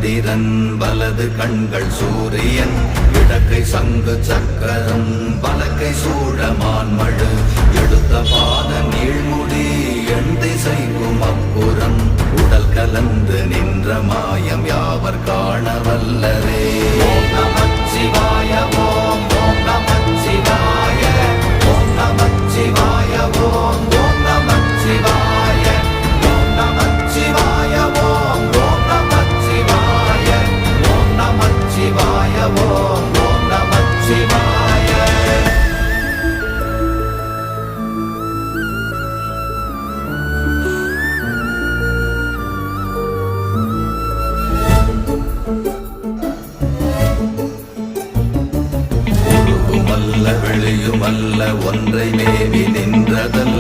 சந்திரன் வலது கண்கள் சூரியன் இடக்கை சங்கு சக்கரம் பலக்கை சூழமான்மழு எடுத்த பாத நீழ்முடி எண் திசைக்கும் அப்புறம் உடல் கலந்து நின்ற மாயம் யாவர் காண வல்லரே. ஓம் நமச்சிவாய ஓம் ஓம் நமச்சிவாய ஓம் நமச்சிவாய ஓம் ஓம் நமச்சிவாய ஓம் நமச்சிவாய ஓம் ஓம் நமச்சிவாய ஓம் நமச்சிவாய ஓம் ஓம் நமச்சிவாய. வெளியுமல்ல ஒன்றை மேவி நின்றதல்ல